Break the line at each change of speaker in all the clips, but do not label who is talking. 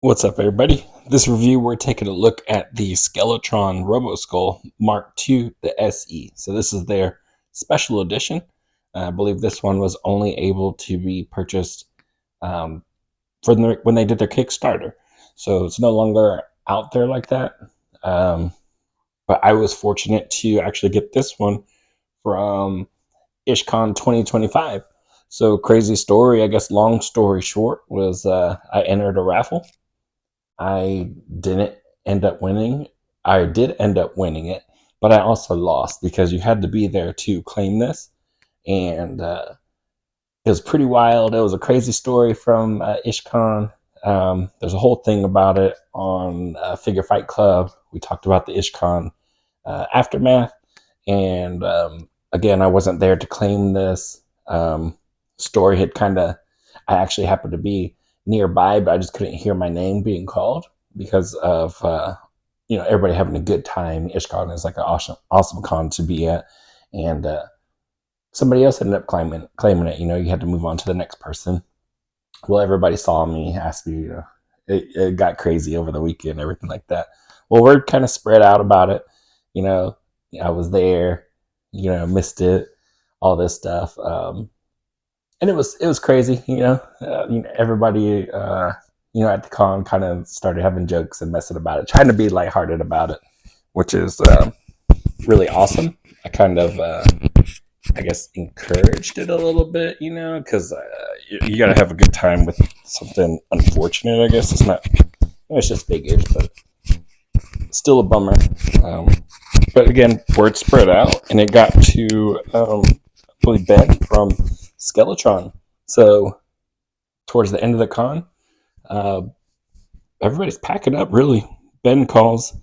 What's up, everybody? This review, we're taking a look at the SKELETRON Roboskull Mark II, the SE. So this is their special edition. I believe this one was only able to be purchased um, when they did their Kickstarter. So it's no longer out there like that. Um, but I was fortunate to actually get this one from Ishcon 2025. So crazy story, I guess long story short, was I entered a raffle. I didn't end up winning. I did end up winning it, but I also lost because you had to be there to claim this. And it was pretty wild. It was a crazy story from Ishcon. There's a whole thing about it on Figure Fight Club. We talked about the Ishcon aftermath. And again, I wasn't there to claim this. Story had I actually happened to be nearby, but I just couldn't hear my name being called because of everybody having a good time. Ishcon is like an awesome con to be at, and somebody else ended up claiming it. You had to move on to the next person. Well, everybody saw me, asked me. It got crazy over the weekend, everything like that. Well, word kind of spread out about it. You know, I was there. Missed it. All this stuff. And it was crazy, everybody at the con kind of started having jokes and messing about it, trying to be lighthearted about it, which is really awesome. I kind of I guess encouraged it a little bit, because you got to have a good time with something unfortunate. I guess it's just figures, but still a bummer. um, but again, word spread out and it got to really Ben from Skeletron. So towards the end of the con, uh, everybody's packing up. Really, Ben calls,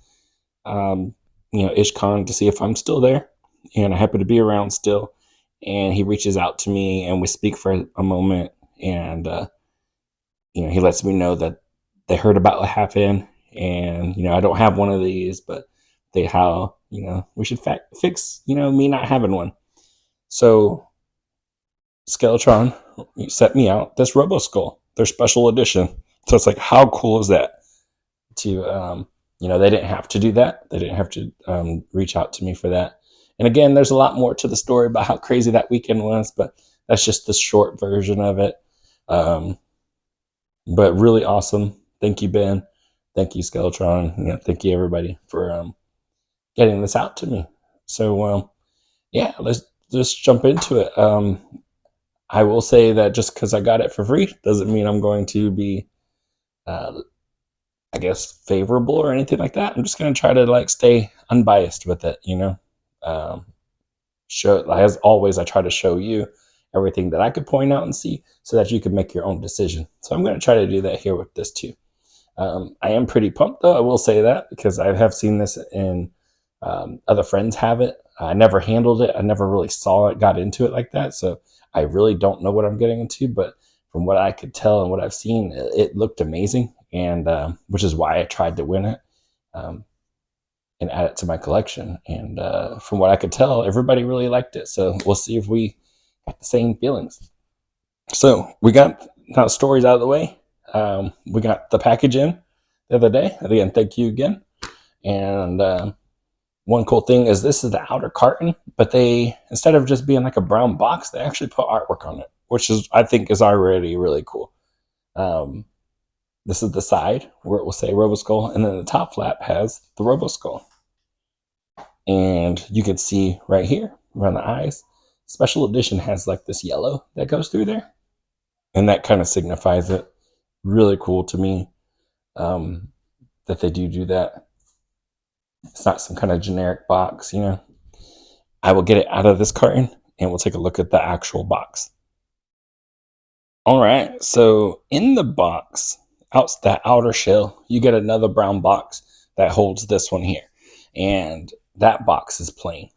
Ishcon to see if I'm still there, and I happen to be around still. And he reaches out to me, and we speak for a moment. And he lets me know that they heard about what happened, and I don't have one of these, but how we should fix me not having one. So Skeletron set me out this Roboskull, their special edition. So it's like, how cool is that? To they didn't have to do that. They didn't have to reach out to me for that. And again, there's a lot more to the story about how crazy that weekend was, but that's just the short version of it. But really awesome. Thank you, Ben. Thank you, Skeletron. Thank you, everybody, for getting this out to me. So, yeah, let's just jump into it. I will say that just because I got it for free doesn't mean I'm going to be, I guess, favorable or anything like that. I'm just going to try to stay unbiased with it. Show, as always, I try to show you everything that I could point out and see so that you can make your own decision. So I'm going to try to do that here with this too. I am pretty pumped though. I will say that because I have seen this in other friends have it. I never handled it. I never really saw it, got into it like that. So I really don't know what I'm getting into, but from what I could tell and what I've seen, it looked amazing, and which is why I tried to win it and add it to my collection. And from what I could tell, everybody really liked it. So we'll see if we got the same feelings. So we got now stories out of the way. We got the package in the other day. Again, thank you again. And one cool thing is this is the outer carton, but they, instead of just being like a brown box, they actually put artwork on it, which I think is already really cool. This is the side where it will say Roboskull, and then the top flap has the Roboskull. And you can see right here around the eyes, special edition has like this yellow that goes through there, and that kind of signifies it. Really cool to me that they do that. It's not some kind of generic box, I will get it out of this carton and we'll take a look at the actual box. All right, so in the box, that outer shell, you get another brown box that holds this one here, and that box is plain.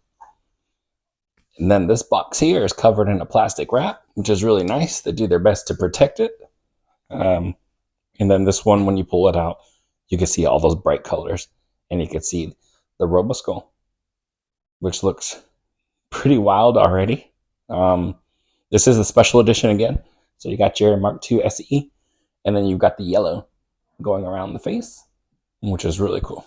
And then this box here is covered in a plastic wrap, which is really nice. They do their best to protect it. And then this one, when you pull it out, you can see all those bright colors, and you can see the Roboskull, which looks pretty wild already. This is a special edition again. So you got your Mark II SE, and then you've got the yellow going around the face, which is really cool.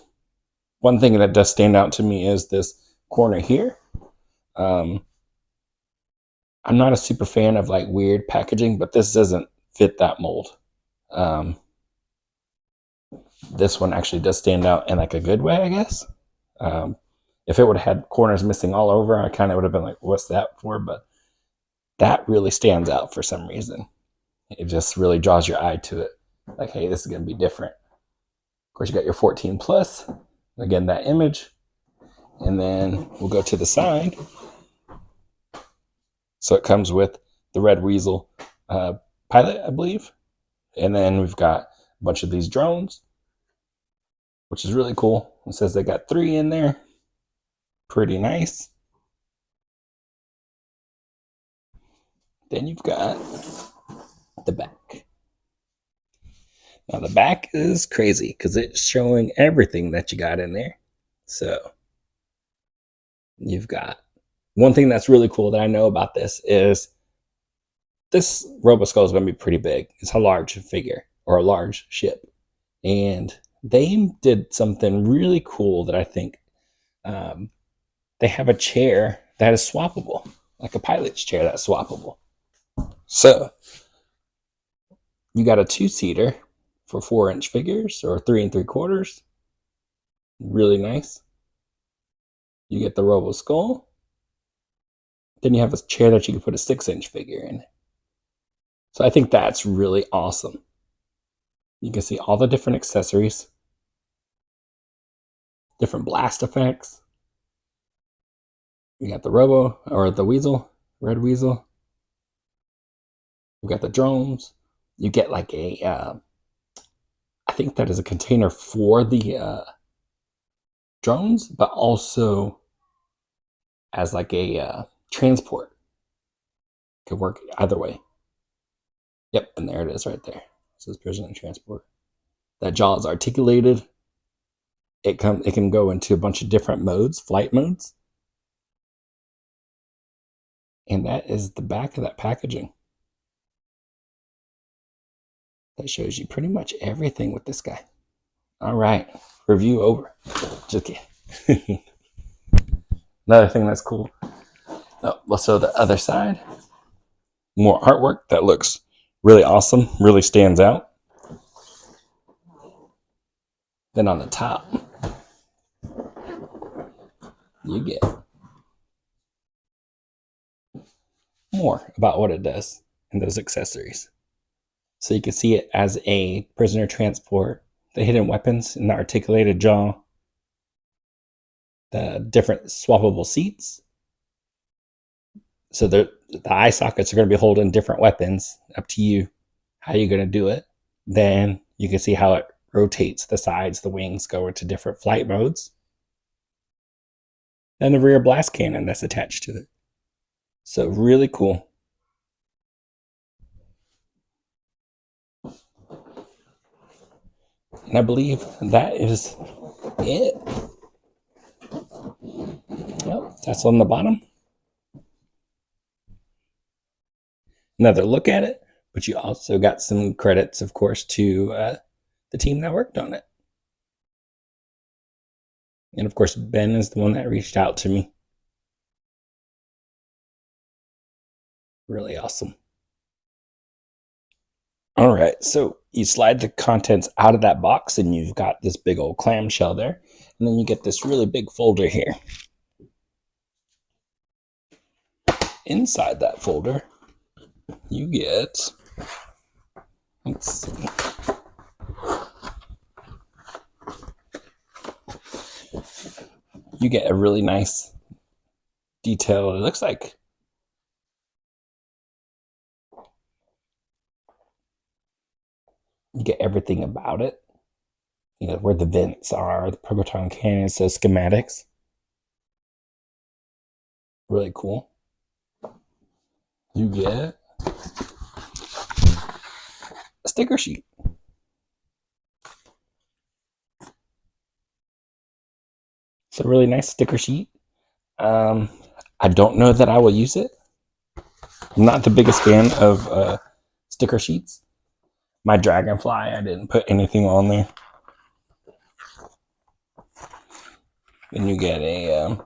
One thing that does stand out to me is this corner here. I'm not a super fan of like weird packaging, but this doesn't fit that mold. This one actually does stand out in like a good way, I guess. If it would have had corners missing all over, I kind of would have been like, what's that for? But that really stands out for some reason. It just really draws your eye to it. Like, hey, this is going to be different. Of course, you got your 14 plus. Again, that image. And then we'll go to the side. So it comes with the red weasel pilot, I believe. And then we've got a bunch of these drones, which is really cool. It says they got 3 in there. Pretty nice. Then you've got the back. Now the back is crazy because it's showing everything that you got in there. So you've got one thing that's really cool that I know about this is this Roboskull is going to be pretty big. It's a large figure or a large ship. And they did something really cool that I think they have a chair that is swappable, like a pilot's chair that's swappable. So you got a 2-seater for 4-inch figures or 3 3/4. Really nice. You get the Roboskull. Then you have a chair that you can put a 6-inch figure in. So I think that's really awesome. You can see all the different accessories, different blast effects. You got the Robo or the Weasel, Red Weasel. You got the drones. You get like a, I think that is a container for the drones, but also as like a transport. Could work either way. Yep, and there it is right there. It says prisoner transport. That jaw is articulated. It can go into a bunch of different modes, flight modes. And that is the back of that packaging. That shows you pretty much everything with this guy. All right, review over. Just kidding. Another thing that's cool. Oh, well, so the other side, more artwork that looks really awesome, really stands out. Then on the top, you get more about what it does and those accessories. So you can see it as a prisoner transport, the hidden weapons and the articulated jaw, the different swappable seats. So the eye sockets are going to be holding different weapons. Up to you how you're going to do it. Then you can see how it rotates the sides, the wings go into different flight modes. And the rear blast cannon that's attached to it. So really cool. And I believe that is it. Well, that's on the bottom. Another look at it, but you also got some credits, of course, to the team that worked on it. And of course, Ben is the one that reached out to me. Really awesome. All right, so you slide the contents out of that box and you've got this big old clamshell there. And then you get this really big folder here. Inside that folder, you get, let's see. You get a really nice detail. It looks like you get everything about it. You know, where the vents are, the proton cannons, so schematics. Really cool. You get a sticker sheet. It's a really nice sticker sheet. I don't know that I will use it. I'm not the biggest fan of sticker sheets. My dragonfly, I didn't put anything on there. Then you get a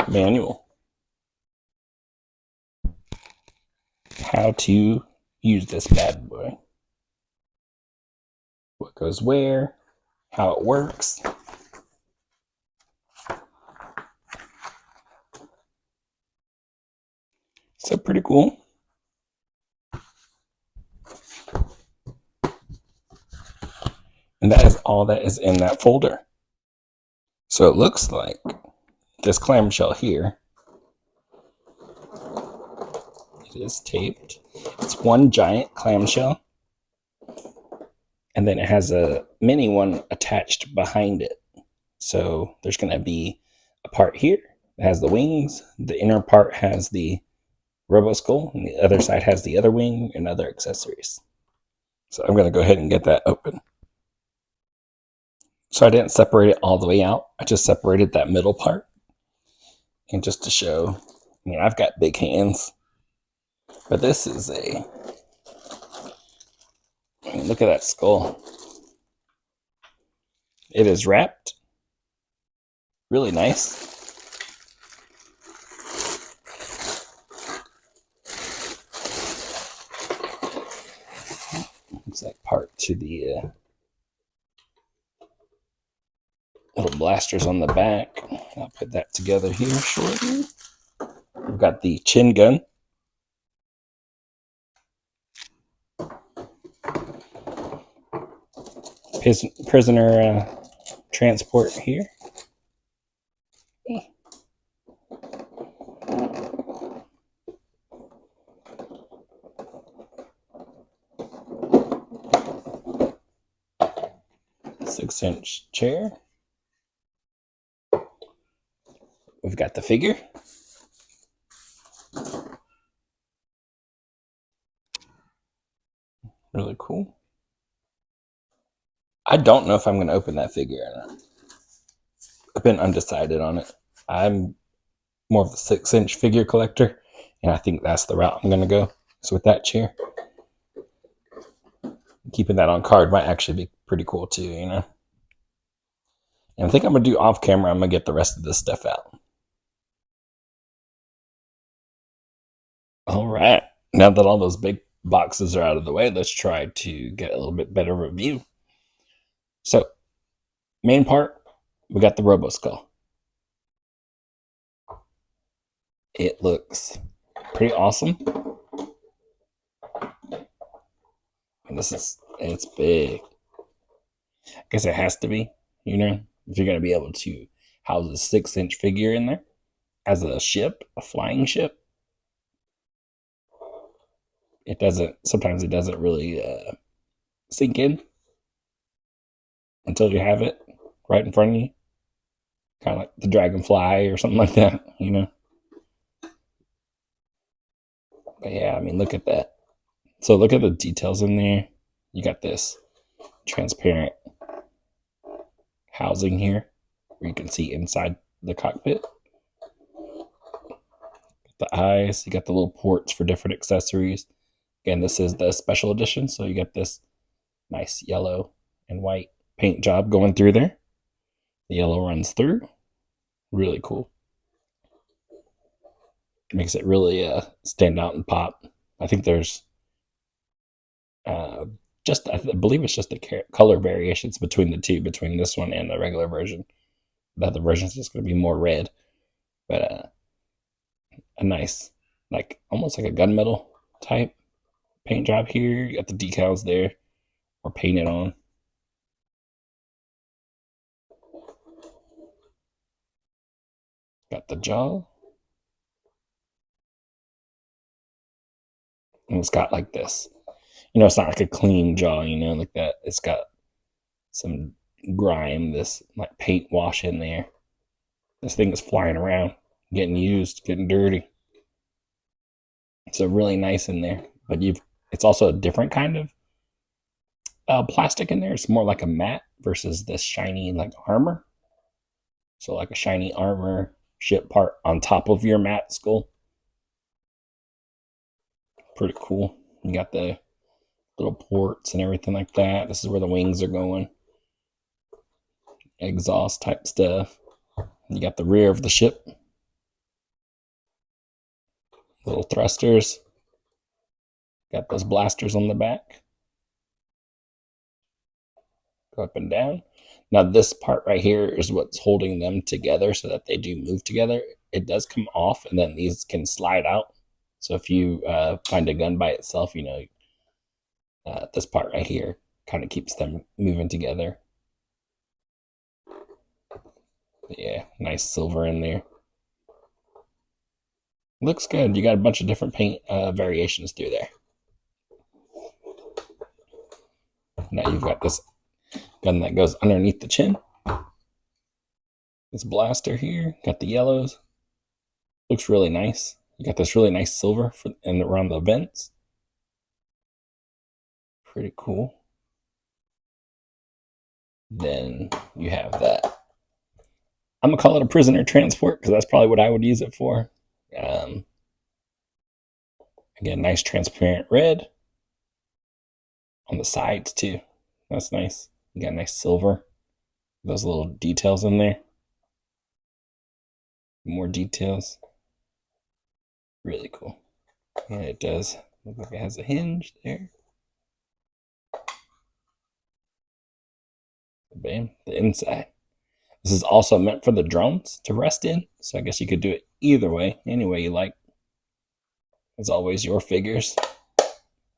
manual. How to use this bad boy. What goes where, how it works. So pretty cool. And that is all that is in that folder. So it looks like this clamshell here, it is taped. It's one giant clamshell, and then it has a mini one attached behind it. So there's going to be a part here that has the wings. The inner part has the Roboskull, and the other side has the other wing and other accessories. So I'm going to go ahead and get that open. So I didn't separate it all the way out. I just separated that middle part. And just to show, I mean, I've got big hands, but this is a, I mean, look at that skull. It is wrapped really nice. Looks like part to the little blasters on the back. I'll put that together here shortly. We've got the chin gun. Prisoner transport here. 6-inch chair. We've got the figure. Really cool. I don't know if I'm going to open that figure or not. I've been undecided on it. I'm more of a 6-inch figure collector, and I think that's the route I'm going to go. So with that chair, keeping that on card might actually be pretty cool too, you know. And I think I'm going to do off camera, I'm going to get the rest of this stuff out. All right. Now that all those big boxes are out of the way, let's try to get a little bit better review. So, main part, we got the Roboskull. It looks pretty awesome. And it's big. I guess it has to be, you know, if you're going to be able to house a 6-inch figure in there as a ship, a flying ship. Sometimes it doesn't really sink in until you have it right in front of you. Kind of like the dragonfly or something like that, you know. But yeah, I mean, look at that. So look at the details in there. You got this transparent housing here where you can see inside the cockpit. The eyes, you got the little ports for different accessories. Again, this is the special edition, so you got this nice yellow and white paint job going through there. The yellow runs through. Really cool. Makes it really stand out and pop. I think there's I believe it's just the color variations between the two, between this one and the regular version. The other version is just going to be more red, but a nice, like almost like a gunmetal type paint job here. You got the decals there, or painted on. Got the jaw. And it's got like this. You know, it's not like a clean jaw, you know, like that. It's got some grime, this like paint wash in there. This thing is flying around, getting used, getting dirty. So really nice in there. But it's also a different kind of plastic in there. It's more like a matte versus this shiny like armor. So like a shiny armor ship part on top of your matte skull. Pretty cool. You got the little ports and everything like that. This is where the wings are going. Exhaust type stuff. You got the rear of the ship. Little thrusters. Got those blasters on the back. Go up and down. Now this part right here is what's holding them together so that they do move together. It does come off, and then these can slide out. So if you find a gun by itself, you know, this part right here kind of keeps them moving together. Yeah, nice silver in there. Looks good. You got a bunch of different paint variations through there. Now you've got this gun that goes underneath the chin. This blaster here, got the yellows. Looks really nice. You got this really nice silver and around the vents. Pretty cool. Then you have that. I'm gonna call it a prisoner transport because that's probably what I would use it for. Again, nice transparent red on the sides too. That's nice. You got nice silver. Those little details in there. More details. Really cool. And it does look like it has a hinge there. Bam, the inside. This is also meant for the drones to rest in, so I guess you could do it either way, any way you like. As always, your figures.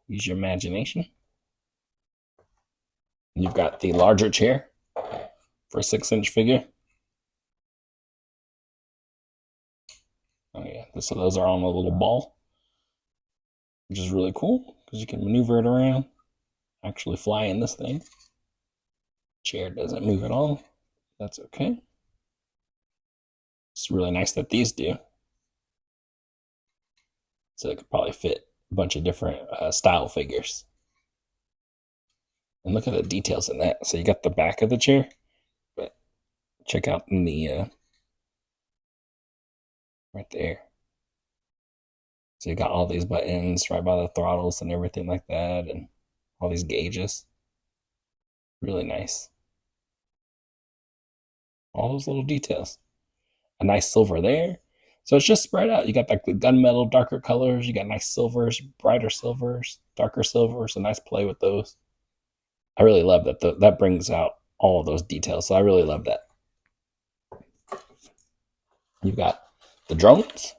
Use your imagination. You've got the larger chair for a 6-inch figure. Oh yeah, so those are on a little ball, which is really cool because you can maneuver it around, actually fly in this thing. Chair doesn't move at all. That's okay. It's really nice that these do. So it could probably fit a bunch of different style figures. And look at the details in that. So you got the back of the chair, but check out in the right there. So you got all these buttons right by the throttles and everything like that, and all these gauges. Really nice. All those little details. A nice silver there. So it's just spread out. You got like the gunmetal, darker colors. You got nice silvers, brighter silvers, darker silvers. A nice play with those. I really love that. That brings out all of those details. So I really love that. You've got the drones.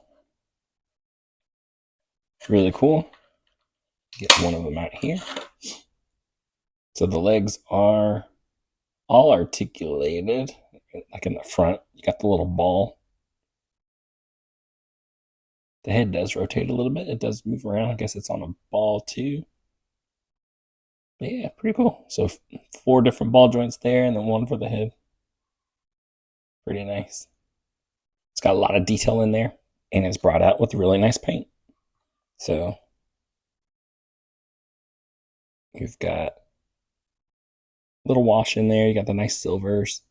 Really cool. Get one of them out here. So the legs are all articulated, like in the front. You got the little ball. The head does rotate a little bit. It does move around. I guess it's on a ball too. But yeah, pretty cool. So 4 different ball joints there, and then 1 for the head. Pretty nice. It's got a lot of detail in there, and it's brought out with really nice paint. So you've got a little wash in there. You got the nice silvers.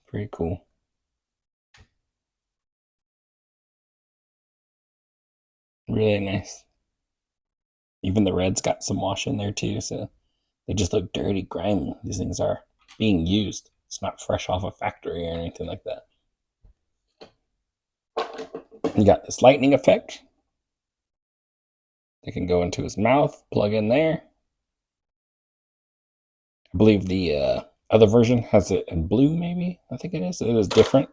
Pretty cool. Really nice. Even the red's got some wash in there too, so they just look dirty, grimy. These things are being used. It's not fresh off a factory or anything like that. You got this lightning effect. They can go into his mouth, plug in there. I believe the other version has it in blue, maybe. I think it is. It is different.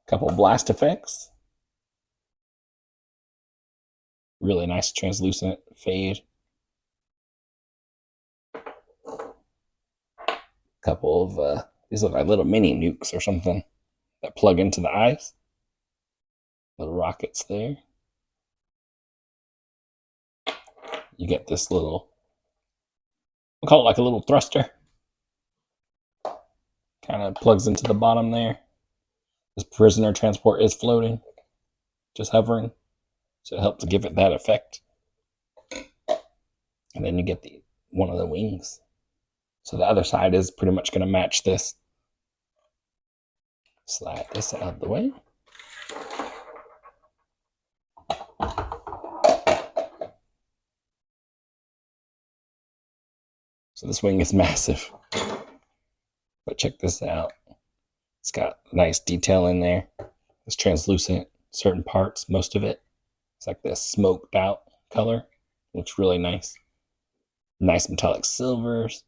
Couple blast effects. Really nice translucent fade. Couple of these look like little mini nukes or something that plug into the eyes. Little rockets there. You get this little, we'll call it like a little thruster. Kind of plugs into the bottom there. This prisoner transport is floating, just hovering. So it helps give it that effect. And then you get one of the wings. So the other side is pretty much going to match this. Slide this out of the way. So this wing is massive. But check this out. It's got nice detail in there. It's translucent, certain parts, most of it. It's like this smoked out color. Looks really nice. Nice metallic silvers.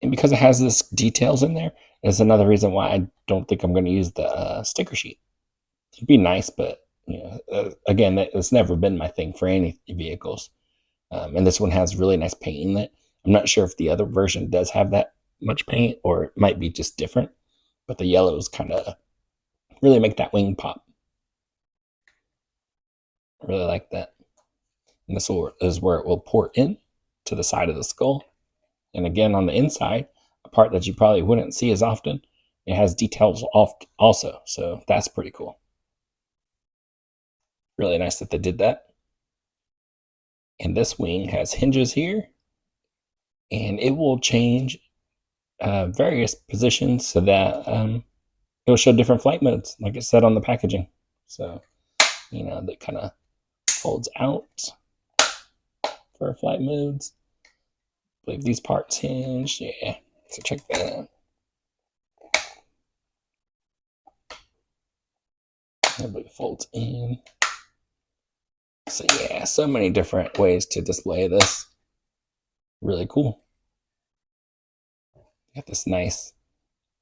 And because it has this details in there, is another reason why I don't think I'm going to use the sticker sheet. It'd be nice, but again, it's never been my thing for any vehicles. And this one has really nice paint in it. I'm not sure if the other version does have that much paint, or it might be just different. But the yellows kind of really make that wing pop. I really like that. And this is where it will port in to the side of the skull. And again, on the inside, a part that you probably wouldn't see as often, it has details also. So that's pretty cool. Really nice that they did that. And this wing has hinges here, and it will change various positions so that it will show different flight modes, like it said on the packaging. So, that kind of folds out for flight modes. I believe these parts hinge. Yeah, so check that out. I believe it folds in. So yeah, so many different ways to display this. Really cool. Got this nice,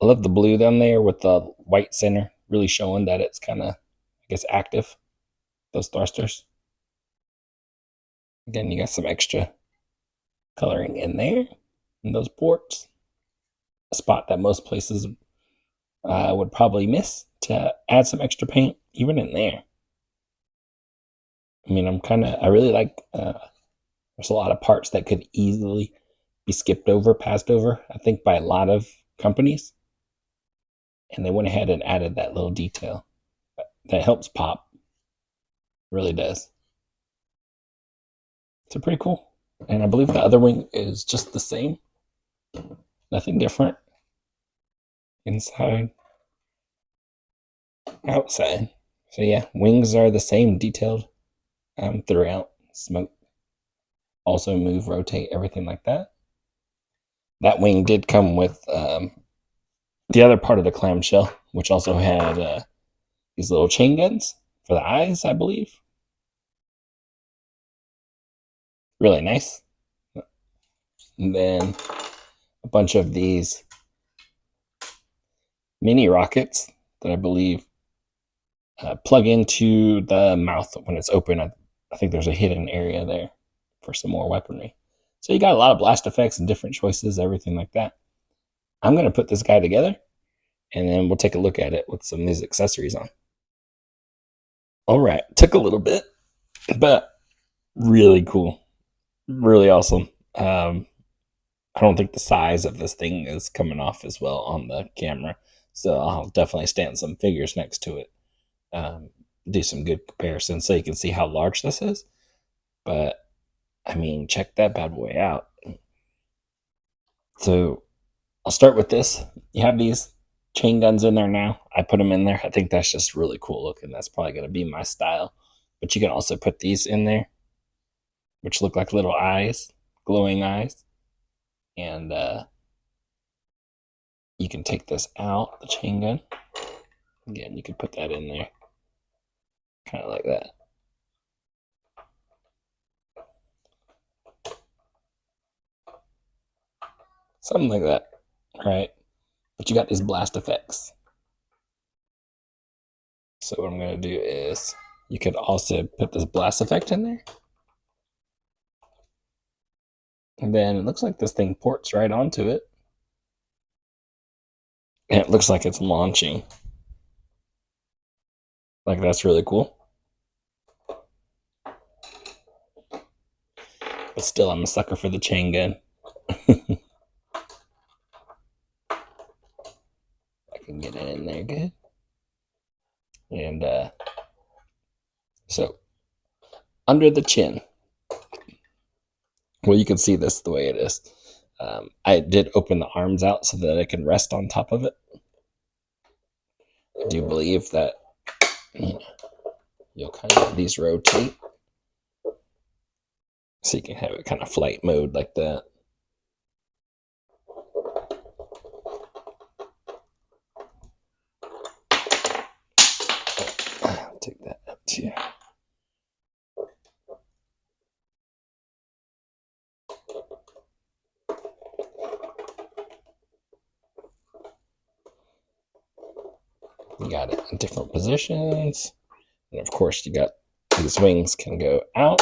I love the blue down there with the white center, really showing that it's kind of, I guess, active, those thrusters. Again, you got some extra coloring in there, in those ports. A spot that most places would probably miss to add some extra paint, even in there. I mean, I really like, there's a lot of parts that could easily be skipped over, passed over, I think, by a lot of companies. And they went ahead and added that little detail that helps pop. Really does. So pretty cool. And I believe the other wing is just the same. Nothing different. Inside, outside. So yeah, wings are the same, detailed throughout. Smoke, also move, rotate, everything like that. That wing did come with the other part of the clamshell, which also had these little chain guns for the eyes, I believe. Really nice. And then a bunch of these mini rockets that I believe plug into the mouth when it's open. I think there's a hidden area there for some more weaponry. So you got a lot of blast effects and different choices, everything like that. I'm going to put this guy together, and then we'll take a look at it with some of these accessories on. All right, took a little bit, but really cool. Really awesome. I don't think the size of this thing is coming off as well on the camera, so I'll definitely stand some figures next to it. Do some good comparisons so you can see how large this is. But I mean, check that bad boy out. So I'll start with this. You have these chain guns in there now. I put them in there. I think that's just really cool looking. That's probably going to be my style. But you can also put these in there, which look like little eyes, glowing eyes. And you can take this out, the chain gun. Again, you can put that in there. Kind of like that. Something like that, right? But you got these blast effects. So what I'm going to do is, you could also put this blast effect in there. And then it looks like this thing ports right onto it. And it looks like it's launching. Like, that's really cool. But still, I'm a sucker for the chain gun. I can get it in there good. And so, under the chin. Well, you can see this the way it is. I did open the arms out so that I can rest on top of it. I do believe that You'll kind of let these rotate. So you can have it kind of flight mode like that. I'll take that up too. You got it in different positions. And of course, you got these wings can go out.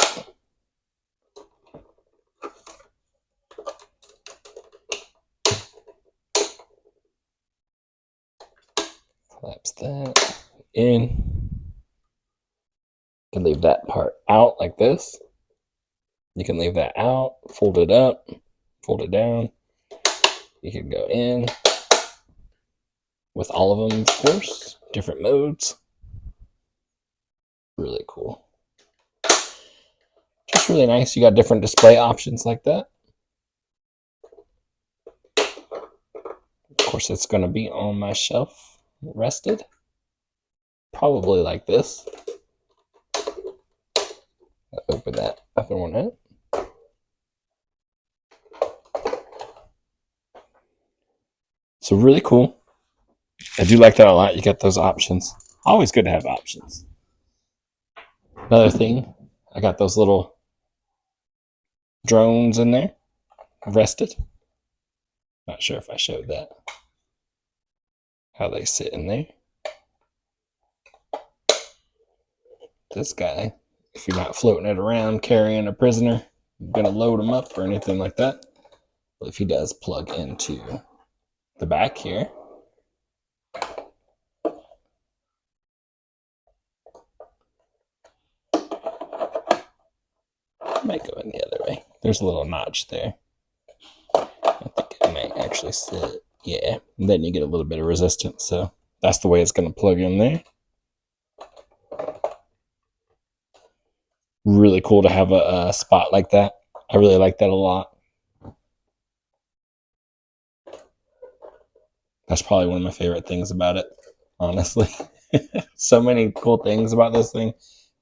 Collapse that in. You can leave that part out like this. You can leave that out, fold it up, fold it down. You can go in with all of them, of course, different modes. Really cool. Just really nice. You got different display options like that. Of course, it's going to be on my shelf, rested. Probably like this. I'll open that other one up. So really cool. I do like that a lot. You got those options. Always good to have options. Another thing, I got those little drones in there, rested. Not sure if I showed that. How they sit in there. This guy, if you're not floating it around carrying a prisoner, you're going to load him up or anything like that. But if he does plug into the back here, I might go in the other way. There's a little notch there. I think it might actually sit. Yeah, and then you get a little bit of resistance. So that's the way it's going to plug in there. Really cool to have a spot like that. I really like that a lot. That's probably one of my favorite things about it, honestly. So many cool things about this thing.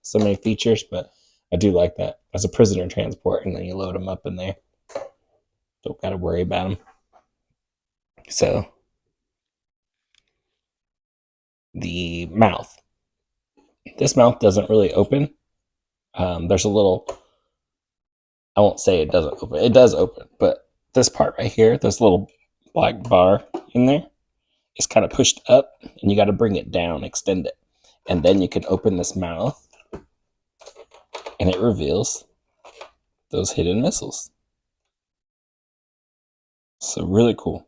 So many features, but I do like that. As a prisoner transport, and then you load them up in there. Don't got to worry about them. So, the mouth. This mouth doesn't really open. There's a little, I won't say it doesn't open. It does open, but this part right here, this little black bar in there, is kind of pushed up, and you got to bring it down, extend it. And then you can open this mouth, and it reveals those hidden missiles. So really cool.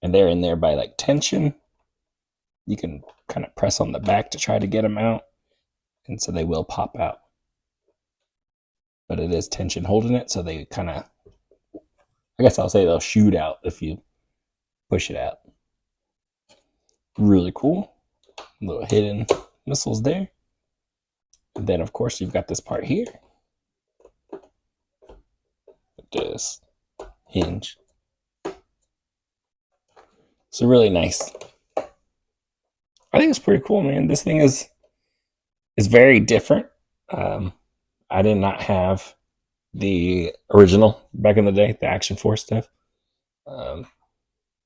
And they're in there by like tension. You can kind of press on the back to try to get them out. And so they will pop out. But it is tension holding it, so they kind of, I guess I'll say they'll shoot out if you push it out. Really cool. Little hidden missiles there. And then, of course, you've got this part here. This hinge. So really nice. I think it's pretty cool, man. This thing is very different. I did not have the original back in the day, the Action Force stuff.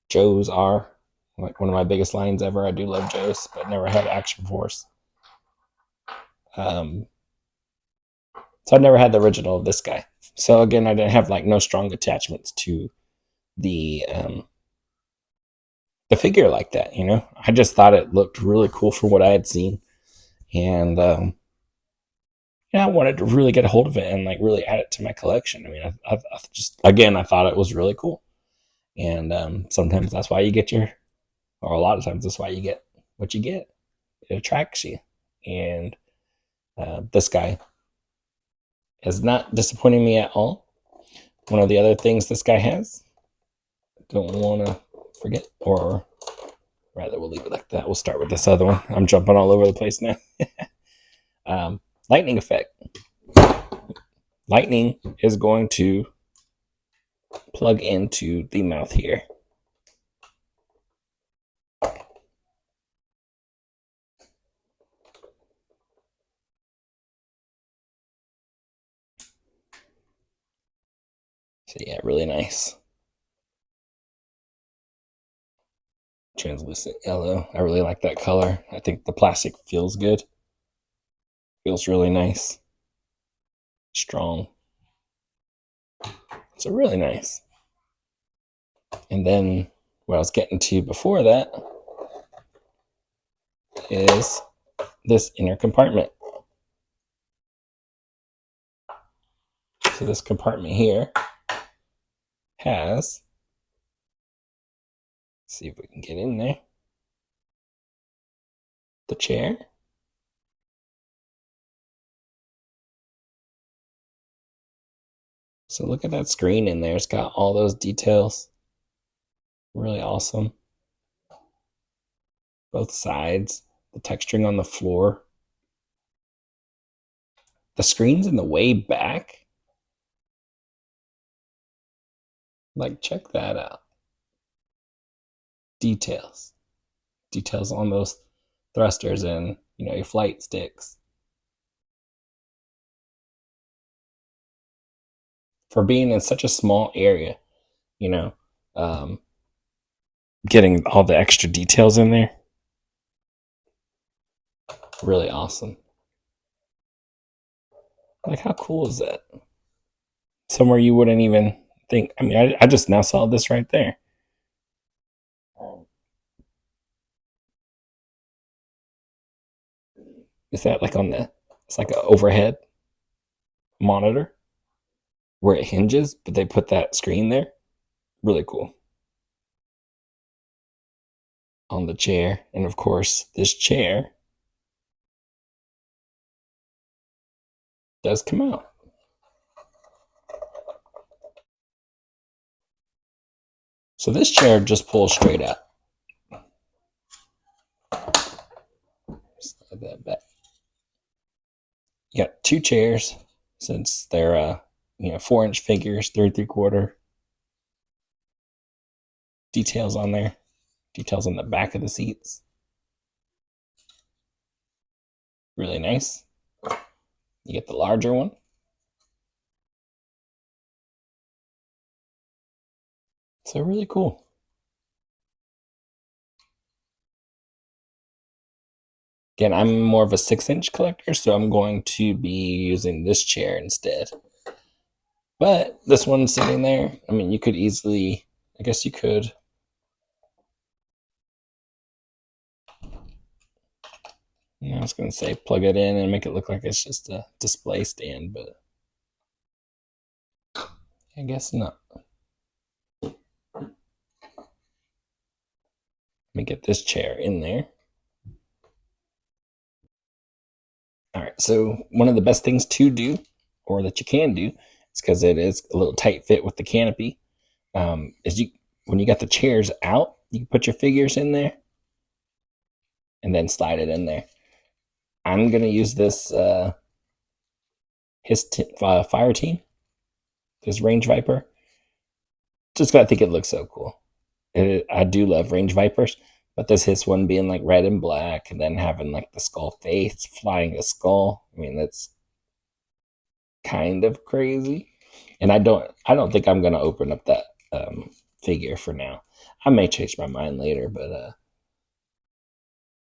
Joe's are like one of my biggest lines ever. I do love Joe's, but never had Action Force. So I never had the original of this guy. So again, I didn't have like no strong attachments to the figure like that, you know. I just thought it looked really cool for what I had seen, and I wanted to really get a hold of it and like really add it to my collection. I mean, I just, again, I thought it was really cool, and sometimes that's why you get or a lot of times that's why you get what you get. It attracts you, and this guy is not disappointing me at all. One of the other things this guy has, don't want to forget, or rather, we'll leave it like that. We'll start with this other one. I'm jumping all over the place now. Lightning effect. Lightning is going to plug into the mouth here. So yeah, really nice. Translucent yellow. I really like that color. I think the plastic feels good. Feels really nice. Strong. So really nice. And then what I was getting to before that is this inner compartment. So this compartment here has, see if we can get in there, the chair. So look at that screen in there. It's got all those details. Really awesome. Both sides, the texturing on the floor. The screen's in the way back. Like, check that out. Details. Details on those thrusters and, your flight sticks. For being in such a small area, you know, um, getting all the extra details in there. Really awesome. Like, how cool is that? Somewhere you wouldn't even think. I mean, I just now saw this right there. Is that like it's like an overhead monitor where it hinges, but they put that screen there? Really cool. On the chair. And of course, this chair does come out. So this chair just pulls straight out. Slide that back. You got two chairs, since they're 4-inch figures, 3 3/4. Details on there. Details on the back of the seats. Really nice. You get the larger one. So really cool. Again, I'm more of a 6-inch collector, so I'm going to be using this chair instead. But this one's sitting there. I mean, you could easily, I guess you could. I was going to say plug it in and make it look like it's just a display stand, but I guess not. Let me get this chair in there. All right, so one of the best things to do, or that you can do, is because it is a little tight fit with the canopy, is when you got the chairs out, you can put your figures in there and then slide it in there. I'm going to use this Fire Team, this Range Viper, just because I think it looks so cool. I do love Range Vipers, but this Hiss one being like red and black, and then having like the skull face flying a skull. I mean, that's kind of crazy. And I don't think I'm gonna open up that figure for now. I may change my mind later, but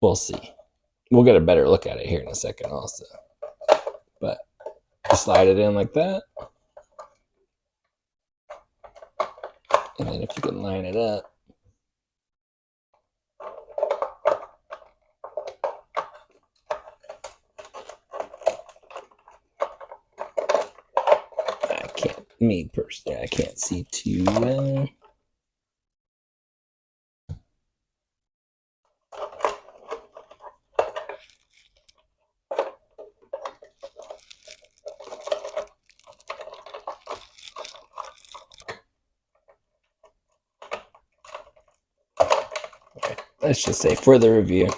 we'll see. We'll get a better look at it here in a second, also. But you slide it in like that, and then if you can line it up. Me personally, I can't see too well. Okay, let's just say for the review,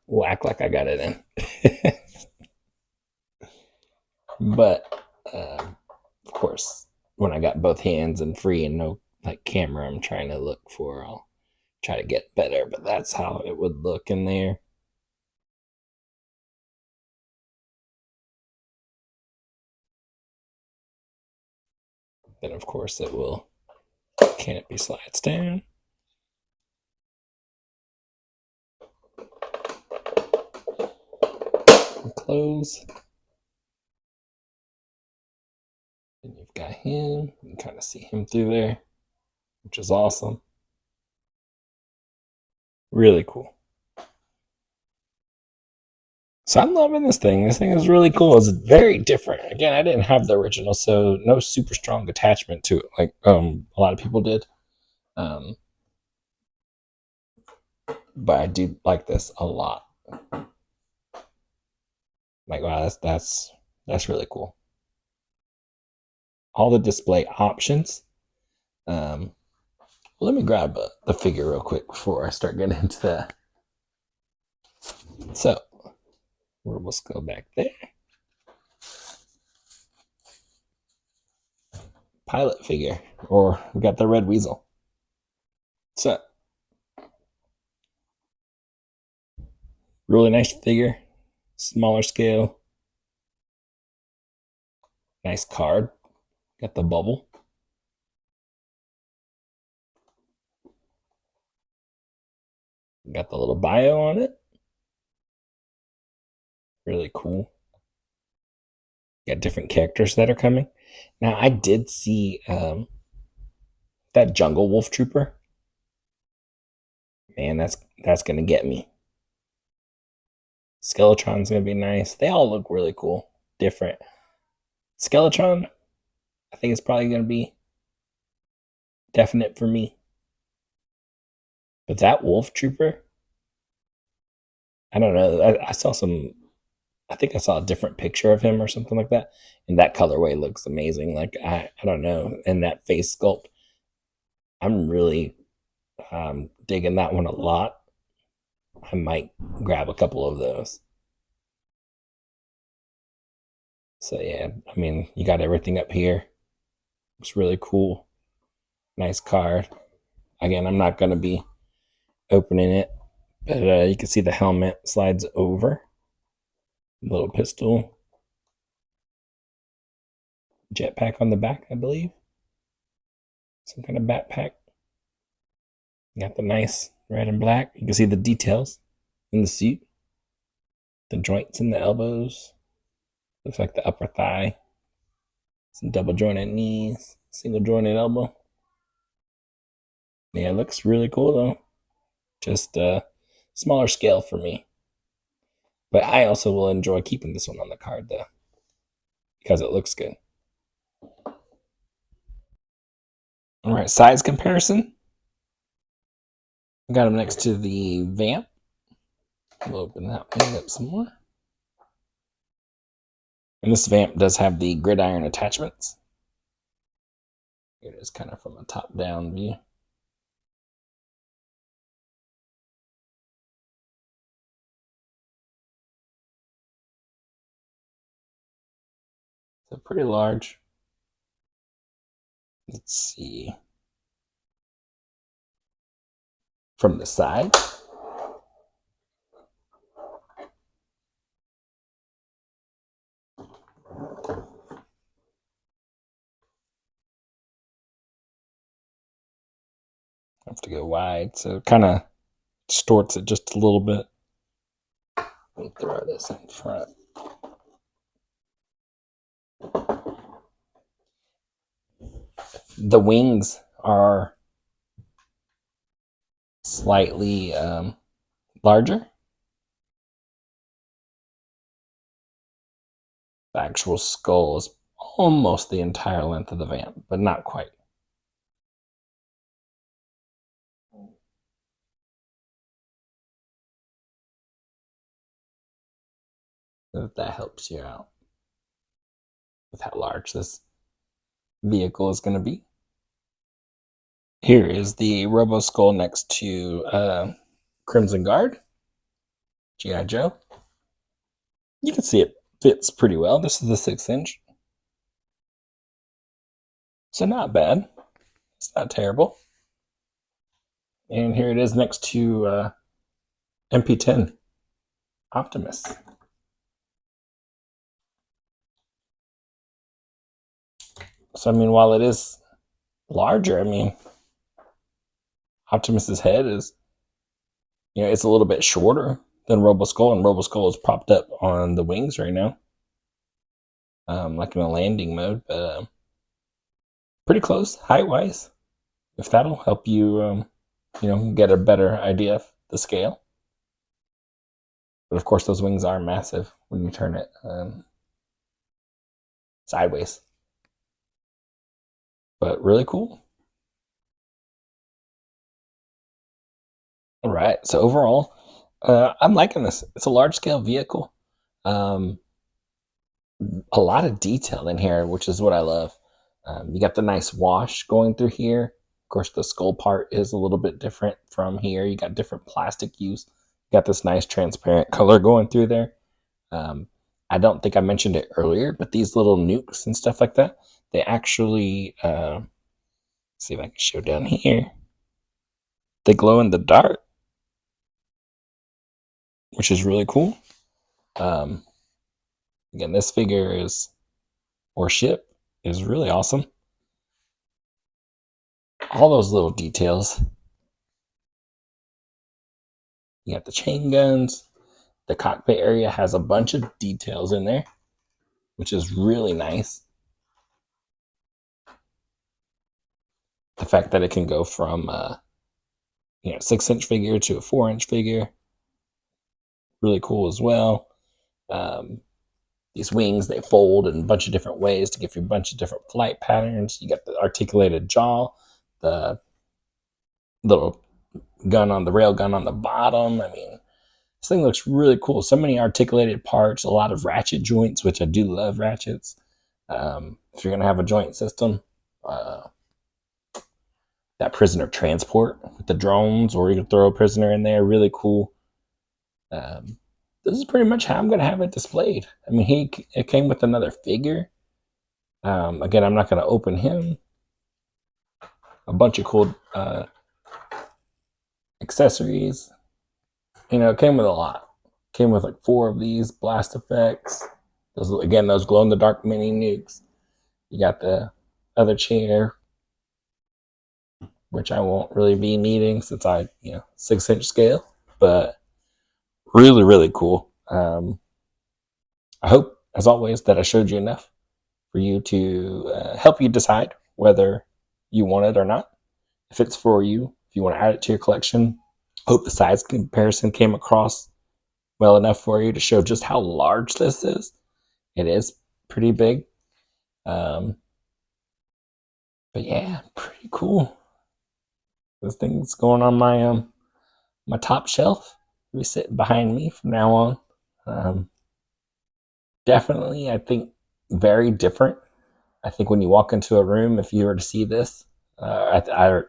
we'll act like I got it in. But of course, when I got both hands and free and no like camera I'm trying to look for, I'll try to get better. But that's how it would look in there. Then, of course, it will canopy slides down. And close. And you've got him. You can kind of see him through there, which is awesome. Really cool. So I'm loving this thing. This thing is really cool. It's very different. Again, I didn't have the original, so no super strong attachment to it like a lot of people did. But I do like this a lot. Like, wow, that's really cool. All the display options. Let me grab the figure real quick before I start getting into that. So, Roboskull back there. Pilot figure, or we got the red weasel. So, really nice figure, smaller scale, nice card. Got the bubble. Got the little bio on it. Really cool. Got different characters that are coming. Now, I did see that Jungle Wolf Trooper. Man, that's gonna get me. Skeletron's gonna be nice. They all look really cool, different. Skeletron, I think it's probably gonna be definite for me. But that Wolf Trooper, I don't know. I saw some. I think I saw a different picture of him or something like that, and that colorway looks amazing. Like I don't know, and that face sculpt, I'm really digging that one a lot. I might grab a couple of those. So yeah, I mean, you got everything up here. It's really cool. Nice card. Again, I'm not gonna be opening it, but you can see the helmet slides over. Little pistol. Jetpack on the back, I believe. Some kind of backpack. Got the nice red and black. You can see the details in the suit. The joints in the elbows. Looks like the upper thigh. Some double jointed knees. Single jointed elbow. Yeah, it looks really cool though. Just smaller scale for me. But I also will enjoy keeping this one on the card though, because it looks good. All right, size comparison. I got them next to the Vamp. We'll open that one up some more. And this Vamp does have the gridiron attachments. Here it is kind of from a top-down view. So pretty large. Let's see. From the side. I have to go wide, so it kind of distorts it just a little bit. We'll throw this in front. The wings are slightly larger. The actual skull is almost the entire length of the Vamp, but not quite. So if that helps you out with how large this vehicle is going to be. Here is the Roboskull next to Crimson Guard, G.I. Joe. You can see it fits pretty well. This is the 6-inch. So not bad. It's not terrible. And here it is next to MP10 Optimus. So, I mean, while it is larger, I mean, Optimus's head is, it's a little bit shorter than Roboskull, and Roboskull is propped up on the wings right now, like in a landing mode, but pretty close height wise. If that'll help you, get a better idea of the scale. But of course, those wings are massive when you turn it sideways. But really cool. All right. So overall, I'm liking this. It's a large scale vehicle. Um, a lot of detail in here, which is what I love. You got the nice wash going through here. Of course, the skull part is a little bit different from here. You got different plastic use. You got this nice transparent color going through there. Um, I don't think I mentioned it earlier, but these little nukes and stuff like that, they actually, see if I can show down here. They glow in the dark, which is really cool. Um, Again, this figure is, or ship, is really awesome. All those little details. You got the chain guns. The cockpit area has a bunch of details in there, which is really nice. The fact that it can go from 6-inch figure to a 4-inch figure, really cool as well. These wings, they fold in a bunch of different ways to give you a bunch of different flight patterns. You got the articulated jaw, the little gun on the rail gun on the bottom. I mean, this thing looks really cool. So many articulated parts, a lot of ratchet joints, which I do love ratchets. If you're going to have a joint system, that prisoner transport with the drones, or you can throw a prisoner in there, really cool. This is pretty much how I'm going to have it displayed. I mean, it came with another figure. Again, I'm not going to open him. A bunch of cool accessories. It came with a lot. Came with like 4 of these blast effects. Those glow in the dark mini nukes. You got the other chair, which I won't really be needing since 6-inch scale, but really, really cool. I hope, as always, that I showed you enough for you to help you decide whether you want it or not. If it's for you, if you want to add it to your collection, hope the size comparison came across well enough for you to show just how large this is. It is pretty big. But yeah, pretty cool. This thing's going on my top shelf. It'll be sitting behind me from now on. Definitely, I think, very different. I think when you walk into a room, if you were to see this, even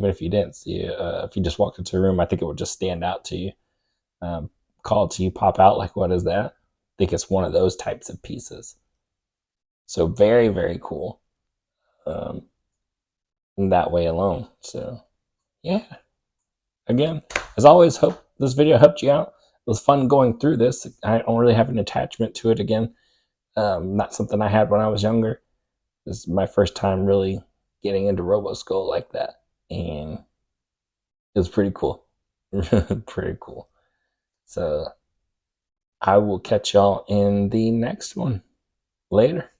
if you didn't see it, if you just walked into a room, I think it would just stand out to you, call to you, pop out like, what is that? I think it's one of those types of pieces. So very, very cool. In that way alone. So yeah. Again, as always, hope this video helped you out. It was fun going through this. I don't really have an attachment to it again. Not something I had when I was younger. This is my first time really getting into Roboskull like that. And it was pretty cool. Pretty cool. So I will catch y'all in the next one. Later.